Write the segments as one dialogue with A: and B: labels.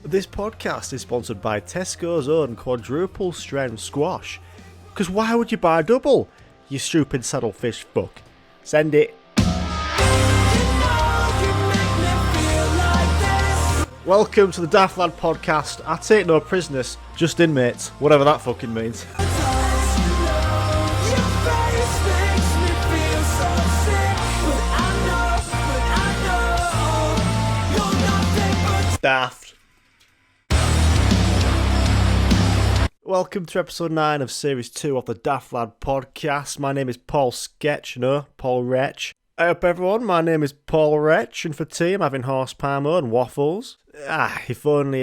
A: This podcast is sponsored by Tesco's own quadruple strength squash. Because why would you buy a double, you stupid saddlefish fuck? Send it. Welcome to the Daft Lad podcast. I take no prisoners, just inmates, whatever that fucking means. Daft. Welcome to episode 9 of series 2 of the Daft Lad podcast. My name is Paul Sketch, Paul Wretch. Hey up everyone, my name is Paul Wretch, and for tea I'm having horse parmo and waffles. If only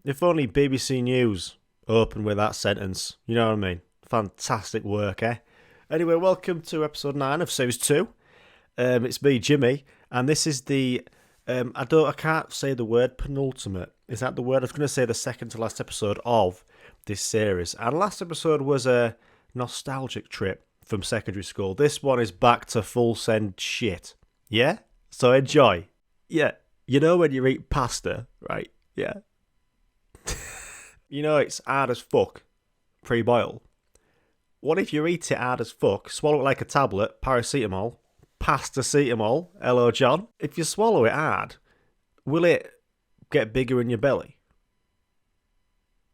A: BBC News opened with that sentence, you know what I mean? Fantastic work, eh? Anyway, welcome to episode 9 of series 2. It's me, Jimmy, and this is the I can't say the word penultimate. Is that the word? I was going to say the second to last episode of this series. And last episode was a nostalgic trip from secondary school. This one is back to full send shit. Yeah? So enjoy. Yeah. You know when you eat pasta, right? Yeah. You know it's hard as fuck, pre-boil. What if you eat it hard as fuck, swallow it like a tablet, paracetamol, pastacetamol, hello John. If you swallow it hard, will it get bigger in your belly?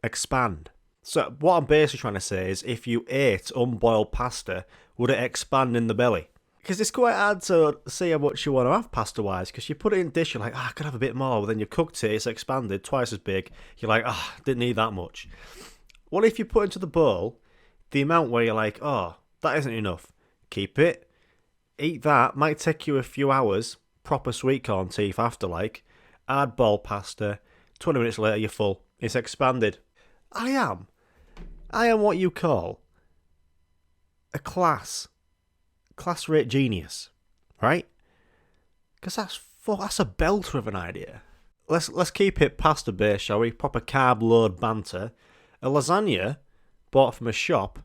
A: Expand. So what I'm basically trying to say is if you ate unboiled pasta, would it expand in the belly? Because it's quite hard to see how much you want to have pasta-wise, because you put it in a dish, you're like, I could have a bit more, but then you've cooked it, it's expanded, twice as big, you're like, didn't need that much. What if you put into the bowl the amount where you're like, that isn't enough? Keep it. Eat that, might take you a few hours, proper sweet corn teeth after add bowl pasta, 20 minutes later you're full, it's expanded. I am what you call a class rate genius, right? Because that's a belter of an idea. Let's keep it pasta based, shall we? Proper carb load banter. A lasagna bought from a shop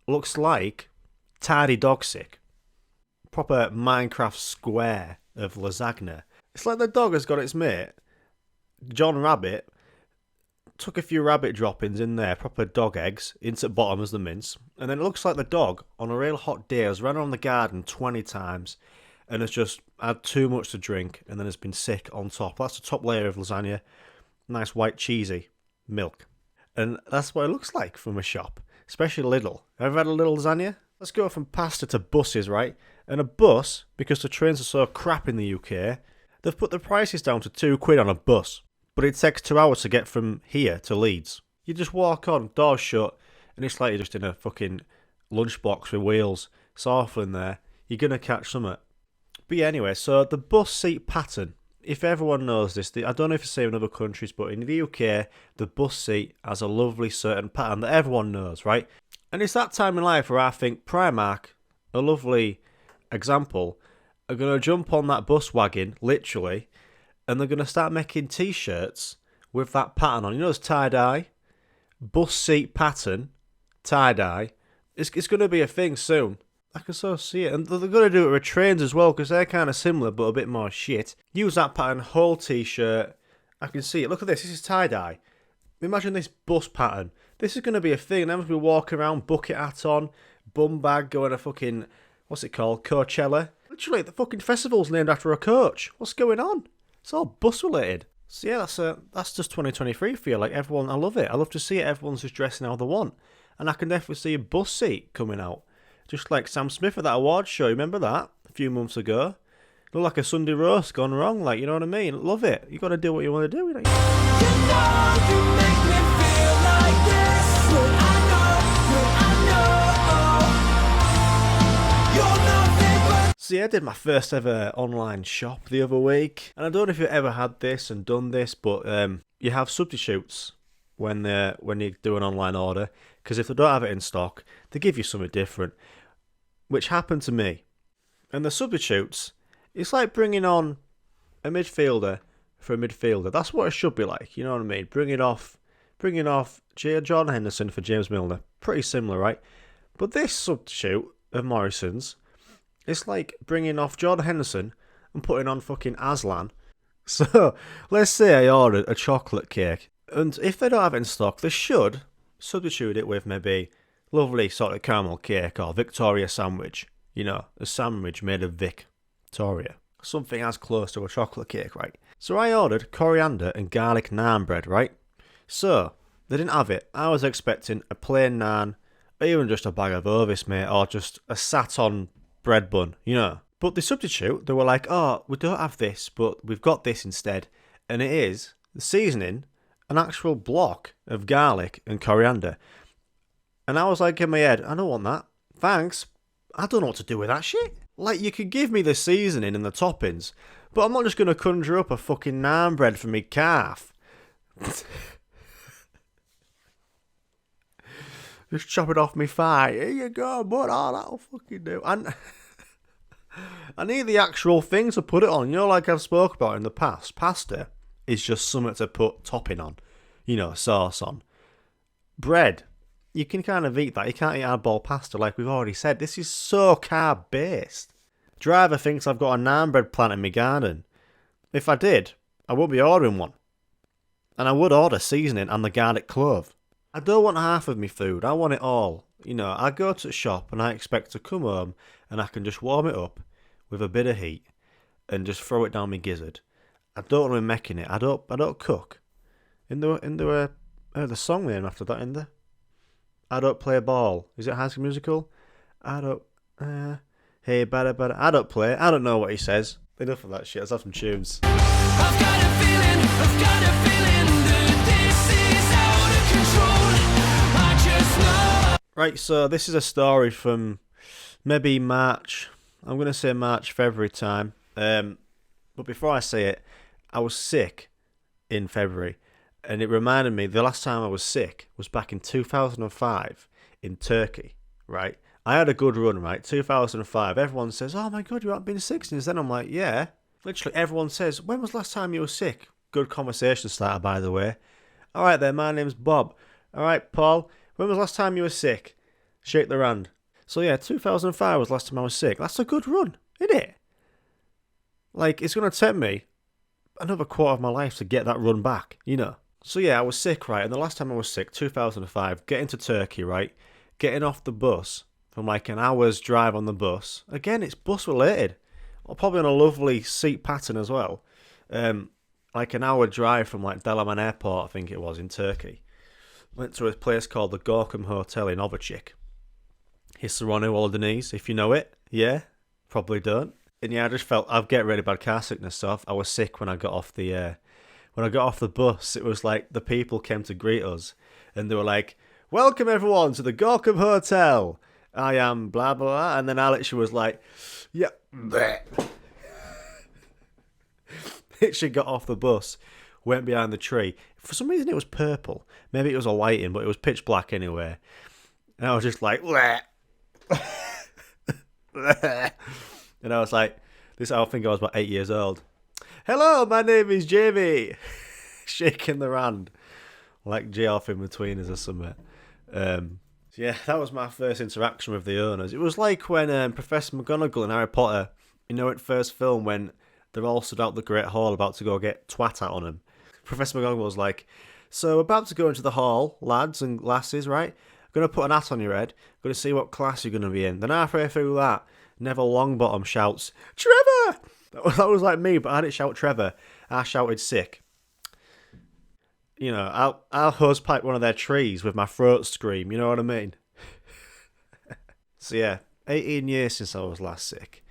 A: looks like Tidy Dog Sick. Proper Minecraft square of lasagna. It's like the dog has got its mate, John Rabbit, took a few rabbit droppings in there, proper dog eggs, into the bottom as the mince, and then it looks like the dog, on a real hot day, has run around the garden 20 times and has just had too much to drink and then has been sick on top. That's the top layer of lasagna. Nice white cheesy milk. And that's what it looks like from a shop, especially Lidl. Ever had a Lidl lasagna? Let's go from pasta to buses, right? And a bus, because the trains are so crap in the UK, they've put the prices down to £2 on a bus. But it takes 2 hours to get from here to Leeds. You just walk on, doors shut, and it's like you're just in a fucking lunchbox with wheels. It's awful in there. You're going to catch something. But yeah, anyway, so the bus seat pattern. If everyone knows this, I don't know if it's the same in other countries, but in the UK, the bus seat has a lovely certain pattern that everyone knows, right? And it's that time in life where I think Primark, a lovely example, are going to jump on that bus wagon, literally, and they're going to start making t-shirts with that pattern on. You know, it's tie-dye, bus seat pattern, tie-dye. It's going to be a thing soon. I can so see it. And they're going to do it with trains as well, because they're kind of similar, but a bit more shit. Use that pattern, whole t-shirt. I can see it. Look at this. This is tie-dye. Imagine this bus pattern. This is going to be a thing. And everyone's going to be walking around, bucket hat on, bum bag, going to fucking, what's it called, Coachella. Literally, the fucking festival's named after a coach. What's going on? It's all bus related. So yeah, that's just 2023 for you. Like everyone, I love it. I love to see it. Everyone's just dressing how they want. And I can definitely see a bus seat coming out. Just like Sam Smith at that awards show. Remember that? A few months ago. Looked like a Sunday roast gone wrong. Like, you know what I mean? Love it. You got to do what you want to do. You know? You make me feel like this. I know. You're nothing but... See, I did my first ever online shop the other week. And I don't know if you've ever had this and done this, but you have substitutes when you do an online order. Because if they don't have it in stock, they give you something different. Which happened to me. And the substitutes, it's like bringing on a midfielder for a midfielder. That's what it should be like, you know what I mean? Bringing off John Henderson for James Milner. Pretty similar, right? But this substitute of Morrison's, it's like bringing off John Henderson and putting on fucking Aslan So, let's say I ordered a chocolate cake, and if they don't have it in stock, they should substitute it with maybe lovely sort of caramel cake or Victoria sandwich. You know, a sandwich made of Victoria. Something as close to a chocolate cake, right? So I ordered coriander and garlic naan bread, right? So, they didn't have it. I was expecting a plain naan, or even just a bag of Ovis, mate, or just a sat-on bread bun, you know. But the substitute, they were like, oh, we don't have this, but we've got this instead. And it is the seasoning, an actual block of garlic and coriander. And I was like in my head, I don't want that. Thanks. I don't know what to do with that shit. Like, you could give me the seasoning and the toppings, but I'm not just going to conjure up a fucking naan bread for me calf. Just chop it off me thigh. Here you go, bud. Oh, that'll fucking do. And I need the actual thing to put it on. You know, like I've spoke about in the past, pasta is just something to put topping on. You know, sauce on. Bread, you can kind of eat that. You can't eat hardball pasta like we've already said. This is so carb-based. Driver thinks I've got a naan bread plant in my garden. If I did, I wouldn't be ordering one. And I would order seasoning and the garlic clove. I don't want half of my food. I want it all. You know, I go to the shop and I expect to come home and I can just warm it up with a bit of heat and just throw it down my gizzard. I don't want to be making it. I don't cook. In the song name after that in there. I don't play ball. Is it High School Musical? I don't. Hey, better. I don't play. I don't know what he says. Enough of that shit. Let's have some tunes. I've got a feeling that this is out of control. I just know. Right, so this is a story from maybe March. I'm going to say March, February time. But before I say it, I was sick in February. And it reminded me, the last time I was sick was back in 2005 in Turkey, right? I had a good run, right? 2005. Everyone says, oh my God, you haven't been sick since then. I'm like, yeah. Literally, everyone says, when was the last time you were sick? Good conversation starter, by the way. All right then, my name's Bob. All right, Paul, when was the last time you were sick? Shake the hand. So yeah, 2005 was the last time I was sick. That's a good run, isn't it? Like, it's going to take me another quarter of my life to get that run back, you know? So yeah, I was sick, right? And the last time I was sick, 2005, getting to Turkey, right? Getting off the bus from like an hour's drive on the bus. Again, it's bus related. Probably on a lovely seat pattern as well. Like an hour drive from like Dalaman Airport, I think it was, in Turkey. Went to a place called the Gorkum Hotel in Ovacik. Hisaronu Oldenese, if you know it. Yeah? Probably don't. And yeah, I just felt I'd get really bad car sickness, so I was sick when I got off the bus. It was like the people came to greet us, and they were like, "Welcome everyone to the Gorkum Hotel. I am blah blah blah." And then Alex was like, "Yeah." Literally got off the bus, went behind the tree. For some reason, it was purple. Maybe it was a lighting, but it was pitch black anyway. And I was just like, and I was like, I think I was about 8 years old. Hello, my name is Jamie. Shaking their hand. Like J off in between us or something. Yeah, that was my first interaction with the owners. It was like when Professor McGonagall in Harry Potter, you know, at first film when they're all stood out the Great Hall about to go get twat out on them. Professor McGonagall was like, so about to go into the hall, lads and lasses, right? I'm going to put an hat on your head. I'm going to see what class you're going to be in. Then halfway through that, Neville Longbottom shouts, Trevor! That was like me, but I didn't shout Trevor. I shouted sick. You know, I'll hosepipe one of their trees with my throat scream, you know what I mean? So yeah, 18 years since I was last sick.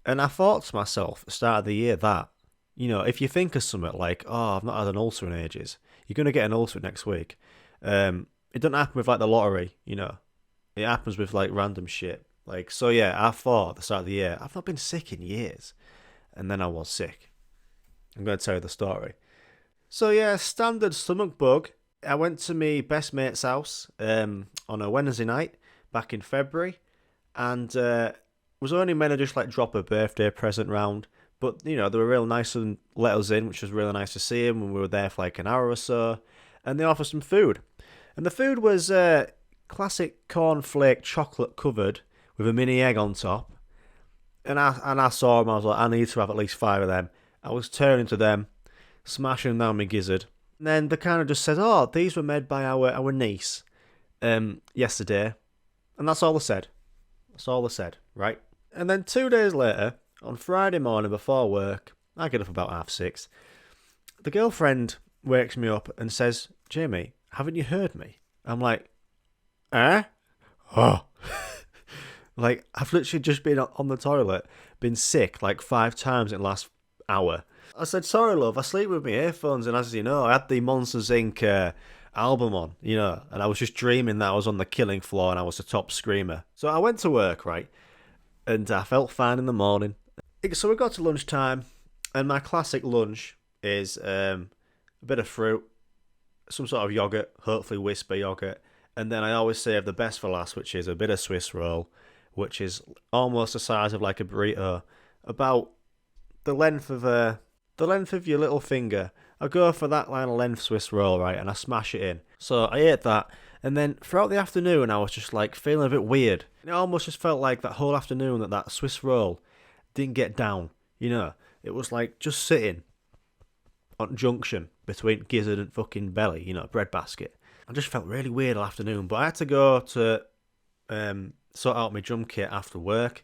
A: And I thought to myself at the start of the year that, you know, if you think of something like, oh, I've not had an ulcer in ages, you're going to get an ulcer next week. It doesn't happen with like the lottery, you know. It happens with like random shit. Like, so yeah, I thought at the start of the year, I've not been sick in years. And then I was sick. I'm going to tell you the story. So yeah, standard stomach bug. I went to my best mate's house on a Wednesday night back in February. And was only meant to just like drop a birthday present round. But, you know, they were real nice and let us in, which was really nice to see them when we were there for like an hour or so. And they offered some food. And the food was classic cornflake chocolate covered with a mini egg on top. And I saw them, I was like, I need to have at least 5 of them. I was tearing into them, smashing down my gizzard. And then they kind of just said, oh, these were made by our niece yesterday. And that's all they said. That's all they said, right? And then 2 days later, on Friday morning before work, I get up about 6:30. The girlfriend wakes me up and says, Jamie, haven't you heard me? I'm like, eh? Oh. Like, I've literally just been on the toilet, been sick like 5 times in the last hour. I said, sorry, love, I sleep with my earphones, and as you know, I had the Monsters Inc. Album on, you know, and I was just dreaming that I was on the killing floor and I was the top screamer. So I went to work, right, and I felt fine in the morning. So we got to lunchtime, and my classic lunch is a bit of fruit, some sort of yogurt, hopefully Whisper yogurt, and then I always save the best for last, which is a bit of Swiss roll, which is almost the size of like a burrito, about the length of your little finger. I go for that line of length Swiss roll, right, and I smash it in. So I ate that, and then throughout the afternoon I was just like feeling a bit weird. It almost just felt like that whole afternoon that Swiss roll didn't get down, you know. It was like just sitting on junction between gizzard and fucking belly, you know, breadbasket. I just felt really weird all afternoon, but I had to go to sort out my drum kit after work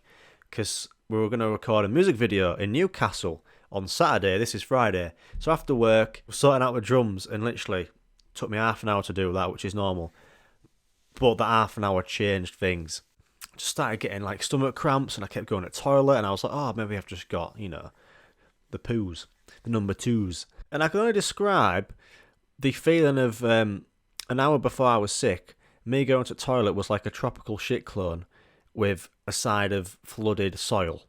A: because we were going to record a music video in Newcastle on Saturday. This is Friday. So after work, we're sorting out my drums, and literally took me half an hour to do that, which is normal. But that half an hour changed things. I just started getting like stomach cramps, and I kept going to the toilet, and I was like, oh, maybe I've just got, you know, the poos, the number 2s. And I can only describe the feeling of an hour before I was sick. Me going to the toilet was like a tropical shit clone with a side of flooded soil.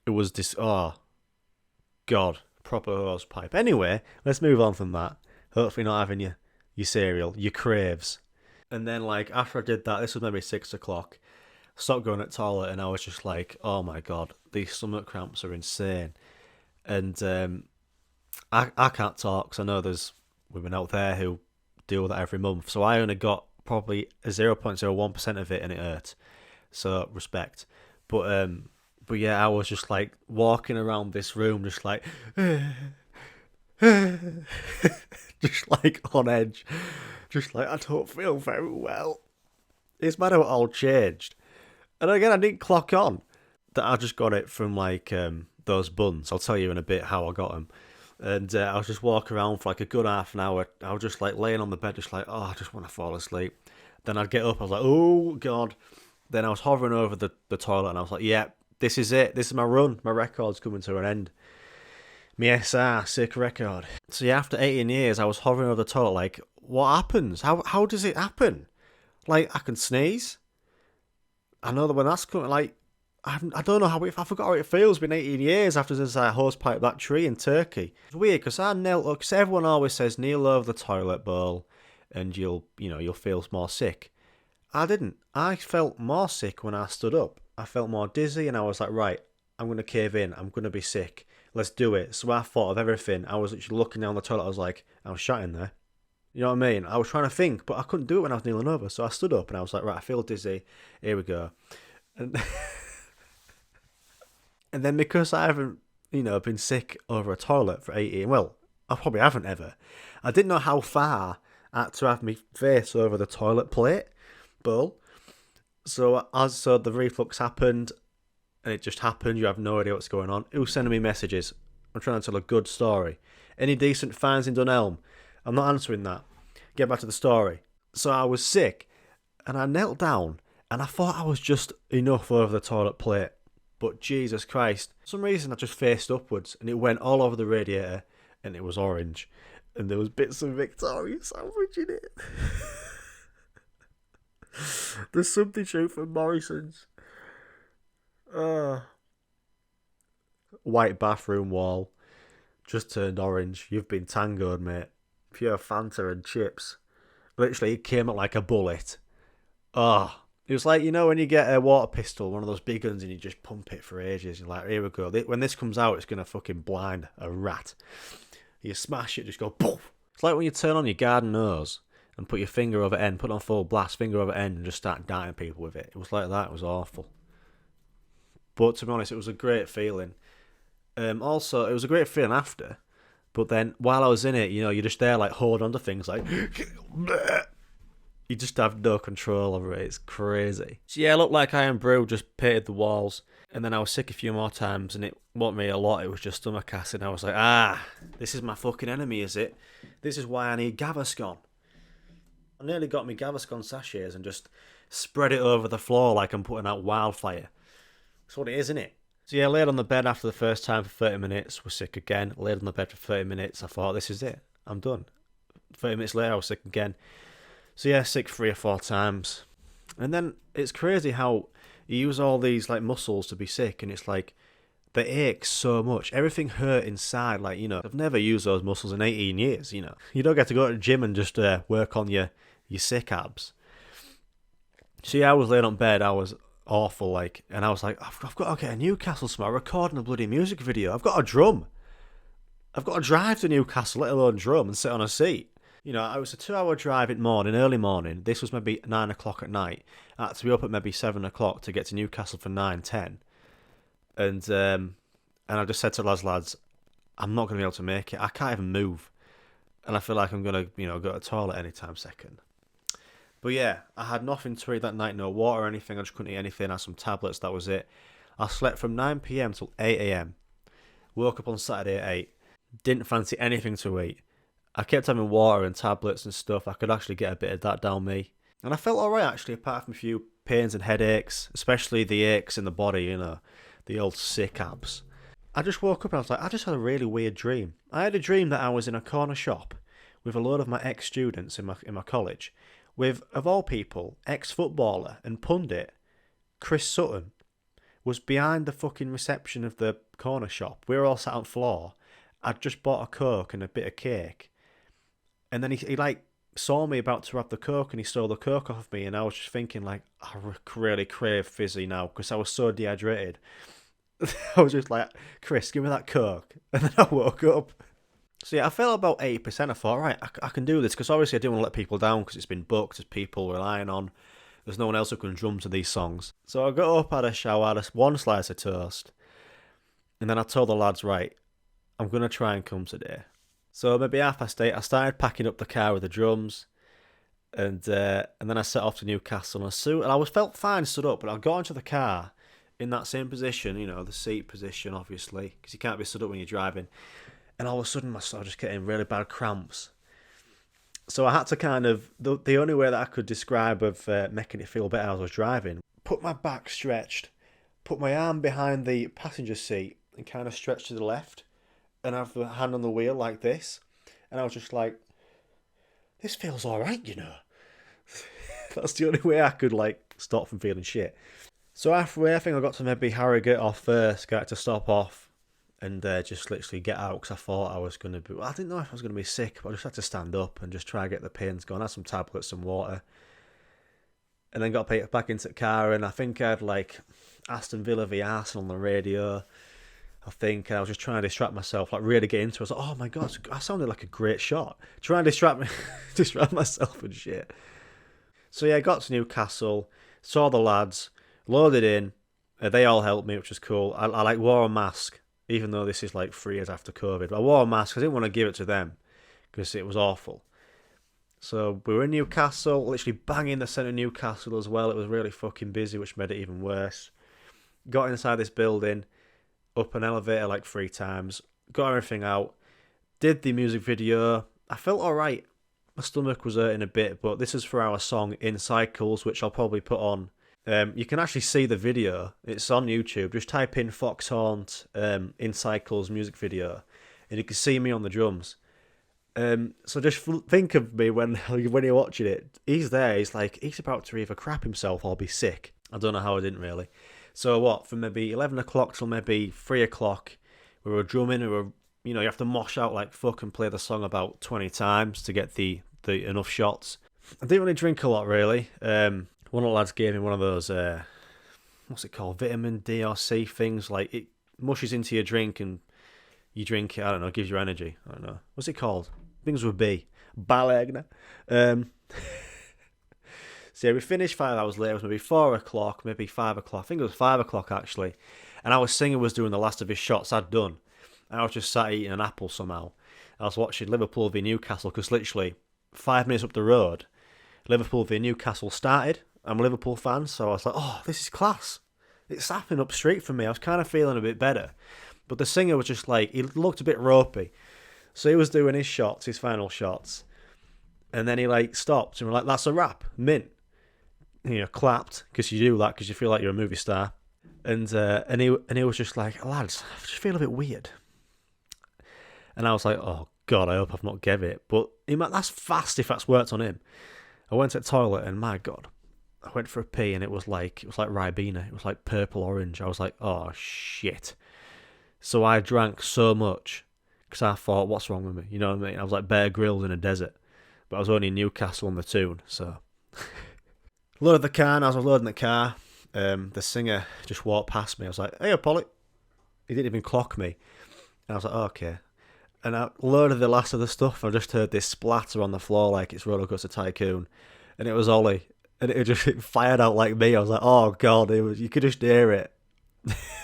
A: It was this, oh, God, proper hose pipe. Anyway, let's move on from that. Hopefully not having your cereal, your craves. And then, like, after I did that, this was maybe 6 o'clock, I stopped going to the toilet, and I was just like, oh my God, these stomach cramps are insane. And I can't talk, because I know there's women out there who deal with that every month. So I only got probably a 0.01% of it, and it hurt. So, respect. But yeah, I was just like walking around this room, just like, just like on edge, just like I don't feel very well. It's mad how it all changed, and again I didn't clock on that I just got it from like those buns. I'll tell you in a bit how I got them. And I was just walking around for like a good half an hour. I was just like laying on the bed, just like, oh, I just want to fall asleep. Then I'd get up, I was like, oh God. Then I was hovering over the toilet, and I was like, yeah, this is it. This is my run. My record's coming to an end. My SR, sick record. So yeah, after 18 years, I was hovering over the toilet like, what happens? How does it happen? Like, I can sneeze. I know that when that's coming, like, I don't know I forgot how it feels. It's been 18 years after this hosepipe that tree in Turkey. It's weird, because because everyone always says kneel over the toilet bowl and you'll feel more sick. I didn't. I felt more sick when I stood up. I felt more dizzy, and I was like, right, I'm going to cave in. I'm going to be sick. Let's do it. So I thought of everything. I was literally looking down the toilet. I was like, I was shot in there. You know what I mean? I was trying to think, but I couldn't do it when I was kneeling over. So I stood up, and I was like, right, I feel dizzy. Here we go. And, and then because I haven't, been sick over a toilet for 18, well, I probably haven't ever. I didn't know how far I had to have my face over the toilet plate bowl. So the reflux happened, and it just happened. You have no idea what's going on. Who's sending me messages? I'm trying to tell a good story. Any decent fans in Dunelm? I'm not answering that. Get back to the story. So I was sick, and I knelt down, and I thought I was just enough over the toilet plate. But Jesus Christ, for some reason I just faced upwards, and it went all over the radiator, and it was orange, and there was bits of Victoria sandwich in it. The substitute for Morrison's. White bathroom wall. Just turned orange. You've been tangoed, mate. Pure Fanta and chips. Literally, it came out like a bullet. It was like, when you get a water pistol, one of those big guns, and you just pump it for ages. You're like, here we go. When this comes out, it's going to fucking blind a rat. You smash it, just go, poof. It's like when you turn on your garden hose and put your finger over end, put it on full blast, finger over end, and just start darting people with it. It was like that. It was awful. But to be honest, it was a great feeling. Also, it was a great feeling after. But then while I was in it, you're just there like holding on to things like you just have no control over it. It's crazy. So yeah, it looked like Iron Brew just painted the walls. And then I was sick a few more times, and it wasn't me a lot. It was just stomach acid. I was like, this is my fucking enemy, is it? This is why I need Gaviscon. I nearly got me Gaviscon sachets and just spread it over the floor like I'm putting out wildfire. That's what it is, isn't it? So yeah, I laid on the bed after the first time for 30 minutes, was sick again. Laid on the bed for 30 minutes, I thought, this is it. I'm done. 30 minutes later, I was sick again. So yeah, sick 3 or 4 times. And then it's crazy how you use all these like muscles to be sick, and it's like they ache so much. Everything hurt inside. Like, I've never used those muscles in 18 years, You don't get to go to the gym and just work on your sick abs. So yeah, I was laying on bed, I was awful, like, and I was like, I've got to get a Newcastle tomorrow, recording a bloody music video. I've got a drum. I've got to drive to Newcastle, let alone drum, and sit on a seat. It was a 2-hour drive in morning, early morning. This was maybe 9 o'clock at night. I had to be up at maybe 7 o'clock to get to Newcastle for 9:10. And I just said to the lads, I'm not going to be able to make it. I can't even move. And I feel like I'm going to, go to the toilet anytime second. But yeah, I had nothing to eat that night, no water or anything. I just couldn't eat anything. I had some tablets, that was it. I slept from 9 p.m. till 8 a.m. Woke up on Saturday at 8. Didn't fancy anything to eat. I kept having water and tablets and stuff. I could actually get a bit of that down me. And I felt alright actually, apart from a few pains and headaches, especially the aches in the body, the old sick abs. I just woke up and I was like, I just had a really weird dream. I had a dream that I was in a corner shop with a load of my ex-students in my college, with, of all people, ex-footballer and pundit Chris Sutton was behind the fucking reception of the corner shop. We were all sat on the floor. I'd just bought a Coke and a bit of cake. And then he like saw me about to have the Coke, and he stole the Coke off of me, and I was just thinking like, I really crave fizzy now because I was so dehydrated. I was just like, Chris, give me that Coke. And then I woke up. So yeah, I felt about 80%. I thought, right, I can do this, because obviously I didn't want to let people down because it's been booked, there's people relying on. There's no one else who can drum to these songs. So I got up, had a shower, had one slice of toast, and then I told the lads, right, I'm going to try and come today. So maybe 8:30, I started packing up the car with the drums, and then I set off to Newcastle. And I felt fine stood up, but I got into the car in that same position, the seat position, obviously, because you can't be stood up when you're driving. And all of a sudden, I was just getting really bad cramps. So I had to kind of, the only way that I could describe of making it feel better as I was driving, put my back stretched, put my arm behind the passenger seat and kind of stretch to the left, and have the hand on the wheel like this. And I was just like, this feels alright, That's the only way I could like stop from feeling shit. So halfway, I think I got to maybe Harrogate off first, got to stop off and just literally get out, because I thought I was going to be, I didn't know if I was going to be sick, but I just had to stand up and just try and get the pains going. I had some tablets, some water, and then got back into the car, and I think I had like Aston Villa v Arsenal on the radio. I think I was just trying to distract myself, like really get into it. I was like, oh my God, I sounded like a great shot. Trying to distract myself and shit. So yeah, I got to Newcastle, saw the lads, loaded in. They all helped me, which was cool. I like wore a mask, even though this is like 3 years after COVID. I wore a mask. I didn't want to give it to them because it was awful. So we were in Newcastle, literally bang in the centre of Newcastle as well. It was really fucking busy, which made it even worse. Got inside this building, up an elevator like 3 times, got everything out, did the music video. I felt alright. My stomach was hurting a bit, but this is for our song In Cycles, which I'll probably put on. You can actually see the video. It's on YouTube. Just type in Foxhorn In Cycles music video, and you can see me on the drums. So just think of me when you're watching it. He's there. He's like, he's about to either crap himself or be sick. I don't know how I didn't really. So what, from maybe 11 o'clock till maybe 3 o'clock, we were drumming. We were, you have to mosh out like fuck and play the song about 20 times to get the enough shots. I didn't really drink a lot, really. One of the lads gave me one of those, what's it called, vitamin D or C things. Like, it mushes into your drink and you drink it, I don't know, it gives you energy. I don't know. What's it called? Things with B. Balegna. So yeah, we finished 5 hours later. It was maybe 4 o'clock, maybe 5 o'clock. I think it was 5 o'clock actually. And our singer was doing the last of his shots I'd done. I was just sat eating an apple somehow. I was watching Liverpool v Newcastle because literally 5 minutes up the road, Liverpool v Newcastle started. I'm a Liverpool fan, so I was like, oh, this is class. It's happening up street from me. I was kind of feeling a bit better. But the singer was just like, he looked a bit ropey. So he was doing his shots, his final shots. And then he like stopped and we're like, that's a wrap, mint. You know, clapped, because you do that because you feel like you're a movie star. And he was just like, lads, I just feel a bit weird. And I was like, oh God, I hope I've not gave it. But that's fast if that's worked on him. I went to the toilet and my God, I went for a pee and it was like Ribena. It was like purple orange. I was like, oh shit. So I drank so much because I thought, what's wrong with me? You know what I mean? I was like Bear Grylls in a desert. But I was only in Newcastle on the tune, so. Loaded the car, and as I was loading the car, the singer just walked past me. I was like, hey, Polly. He didn't even clock me. And I was like, oh, okay. And I loaded the last of the stuff, and I just heard this splatter on the floor like it's Roller Coaster Tycoon. And it was Ollie. And it fired out like me. I was like, oh, God, you could just hear it.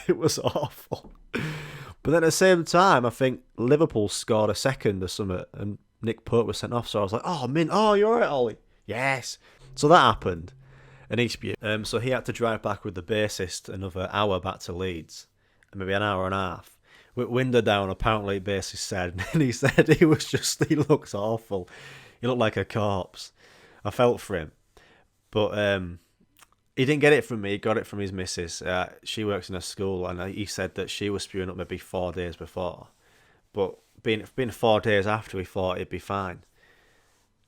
A: It was awful. But then at the same time, I think Liverpool scored a second or something, and Nick Pope was sent off. So I was like, oh, mint, oh, you're all right, Ollie. Yes. So that happened. And so he had to drive back with the bassist another hour back to Leeds, and maybe an hour and a half. With window down, apparently, the bassist said, and he said he looks awful. He looked like a corpse. I felt for him. But he didn't get it from me, he got it from his missus. She works in a school, and he said that she was spewing up maybe 4 days before. But being 4 days after, he thought it'd be fine,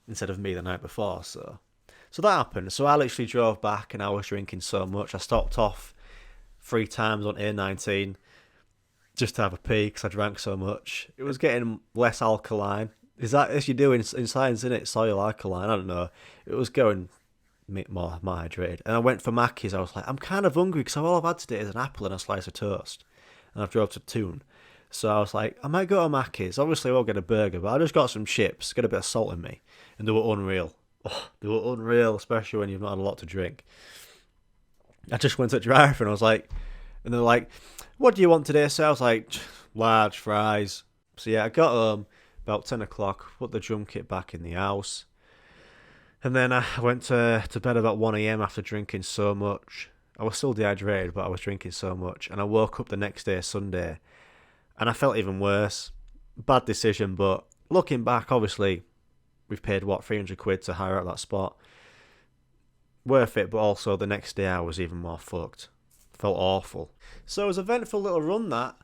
A: instead of me the night before, so that happened. So I literally drove back and I was drinking so much. I stopped off 3 times on A19 just to have a pee because I drank so much. It was getting less alkaline. Is that as you do in science, isn't it? Soil alkaline, I don't know. It was going more hydrated. And I went for Mackey's. I was like, I'm kind of hungry because all I've had today is an apple and a slice of toast. And I've drove to Toon. So I was like, I might go to Mackey's. Obviously I won't get a burger, but I just got some chips, get a bit of salt in me. And they were unreal. Oh, they were unreal, especially when you've not had a lot to drink. I just went to the drive and I was like, and they're like, what do you want today? So I was like, large fries. So yeah, I got home about 10 o'clock, put the drum kit back in the house. And then I went to bed about 1 a.m. after drinking so much. I was still dehydrated, but I was drinking so much. And I woke up the next day, Sunday, and I felt even worse. Bad decision, but looking back, obviously, we've paid, 300 quid to hire out that spot. Worth it, but also the next day I was even more fucked. Felt awful. So it was an eventful little run, that.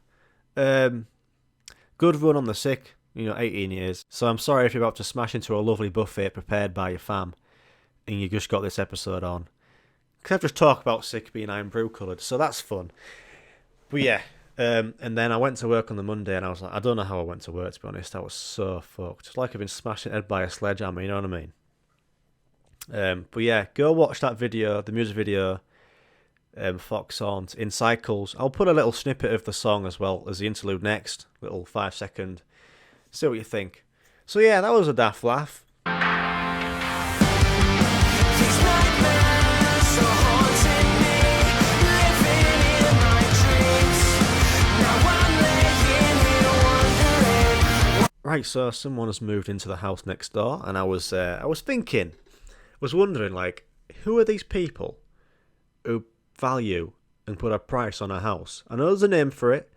A: Good run on the sick, 18 years. So I'm sorry if you're about to smash into a lovely buffet prepared by your fam, and you just got this episode on. Because I've just talked about sick EP9 brew coloured, so that's fun. But yeah, and then I went to work on the Monday, and I was like, I don't know how I went to work, to be honest. I was so fucked. It's like I've been smashed in the head by a sledgehammer, you know what I mean? But yeah, go watch that video, the music video, Fox Horns in Cycles. I'll put a little snippet of the song as well as the interlude next, little 5-second. See what you think. So yeah, that was a daft laugh. Right, so someone has moved into the house next door, and I was wondering, like, who are these people who value and put a price on a house? I know there's a name for it.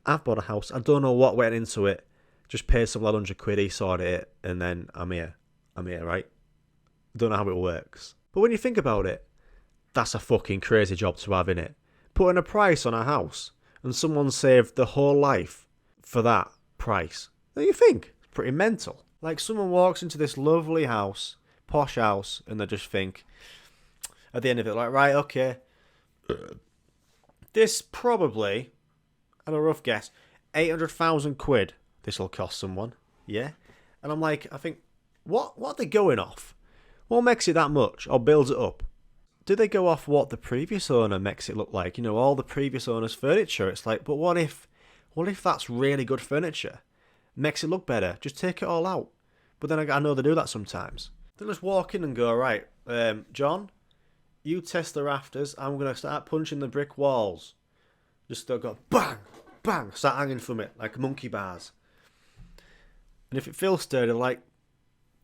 A: I've bought a house. I don't know what went into it. Just paid some lad 100 quid, he sorted it, and then I'm here, right? Don't know how it works. But when you think about it, that's a fucking crazy job to have, innit? Putting a price on a house, and someone saved the whole life for that price. Don't you think? It's pretty mental. Like, someone walks into this lovely house, posh house, and they just think, at the end of it, like, right, okay, this probably, at a rough guess, 800,000 quid this will cost someone, yeah? And I'm like, I think, what are they going off? What makes it that much, or builds it up? Do they go off what the previous owner makes it look like? All the previous owner's furniture. It's like, but what if that's really good furniture? Makes it look better. Just take it all out. But then I know they do that sometimes. They'll just walk in and go, right, John, you test the rafters. I'm going to start punching the brick walls. Just go, bang, bang, start hanging from it like monkey bars. And if it feels sturdy, like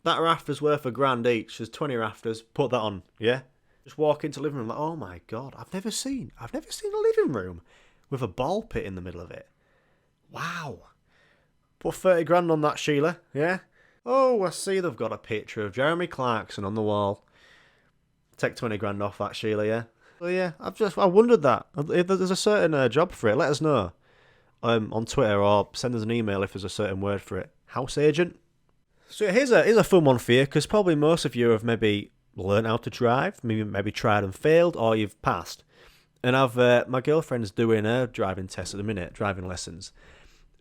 A: that rafter's worth £1,000 each. There's 20 rafters. Put that on, yeah. Just walk into the living room like, oh my god, I've never seen a living room with a ball pit in the middle of it. Wow. Put 30 grand on that, Sheila, yeah? Oh, I see they've got a picture of Jeremy Clarkson on the wall. Take 20 grand off that, Sheila, yeah? So yeah, I wondered that. If there's a certain job for it, let us know on Twitter or send us an email if there's a certain word for it. House agent? So yeah, here's a fun one for you, because probably most of you have maybe learned how to drive, maybe tried and failed, or you've passed. And my girlfriend's doing her driving test at the minute, driving lessons.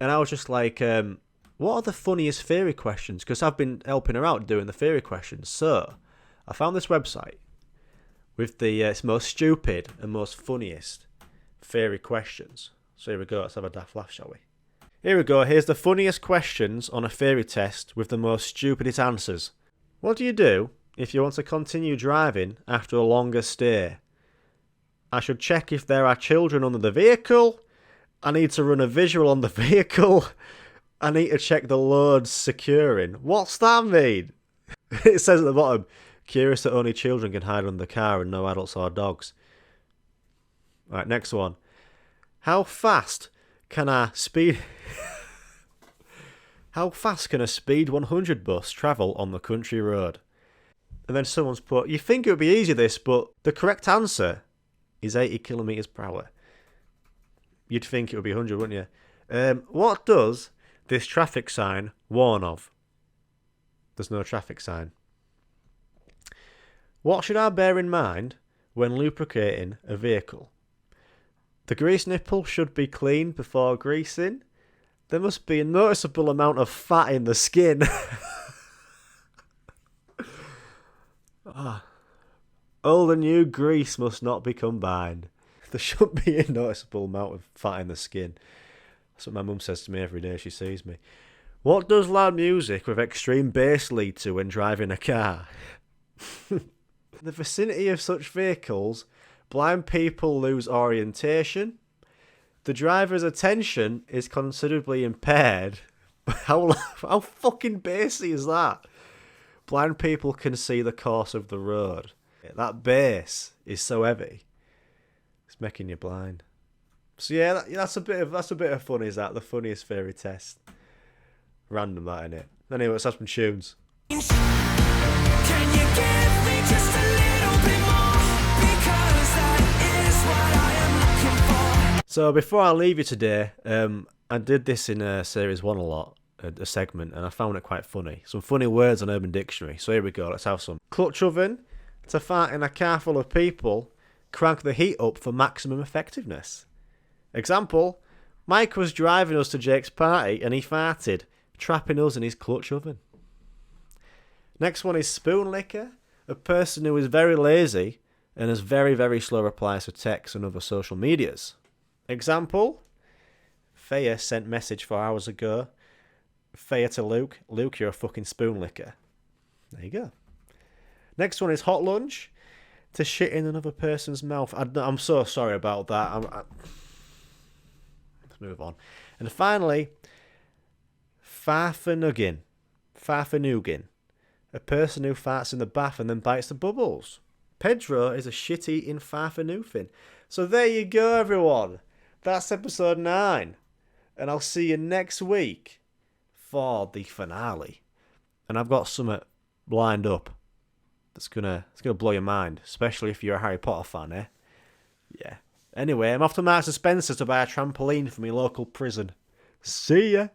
A: And I was just like, what are the funniest theory questions? Because I've been helping her out doing the theory questions. So I found this website with the most stupid and most funniest theory questions. So here we go. Let's have a daft laugh, shall we? Here we go. Here's the funniest questions on a theory test with the most stupidest answers. What do you do if you want to continue driving after a longer stay? I should check if there are children under the vehicle. I need to run a visual on the vehicle. I need to check the loads securing. What's that mean? It says at the bottom, curious that only children can hide under the car and no adults or dogs. Right, next one. How fast can a speed 100 bus travel on the country road? And then someone's put, you think it would be easy this, but the correct answer is 80 kilometres per hour. You'd think it would be 100, wouldn't you? What does this traffic sign warn of? There's no traffic sign. What should I bear in mind when lubricating a vehicle? The grease nipple should be cleaned before greasing. There must be a noticeable amount of fat in the skin. Old and new grease must not be combined. There should be a noticeable amount of fat in the skin. That's what my mum says to me every day she sees me. What does loud music with extreme bass lead to when driving a car? In the vicinity of such vehicles, blind people lose orientation. The driver's attention is considerably impaired. How fucking bassy is that? Blind people can see the course of the road. That bass is so heavy, it's making you blind. So yeah, that's a bit of fun. Is that the funniest theory test? Random, that, innit? Anyway, let's have some tunes.
B: Can you give me just a little bit more? Because that is what I am looking for.
A: So before I leave you today, I did this in series 1 a lot, a segment, and I found it quite funny. Some funny words on Urban Dictionary. So here we go, let's have some. Clutch oven, to fart in a car full of people, crank the heat up for maximum effectiveness. Example, Mike was driving us to Jake's party and he farted, trapping us in his clutch oven. Next one is spoon licker, a person who is very lazy and has very, very slow replies to texts and other social medias. Example, Thea sent message 4 hours ago. Thea to Luke, Luke, you're a fucking spoon licker. There you go. Next one is hot lunch, to shit in another person's mouth. I'm so sorry about that. Let's move on. And finally, farfanugin, a person who farts in the bath and then bites the bubbles. Pedro is a shit-eating farfanoofin. So there you go, everyone. That's episode 9. And I'll see you next week for the finale. And I've got something lined up that's gonna blow your mind, especially if you're a Harry Potter fan, eh? Yeah. Anyway, I'm off to Marks and Spencer to buy a trampoline for my local prison. See ya!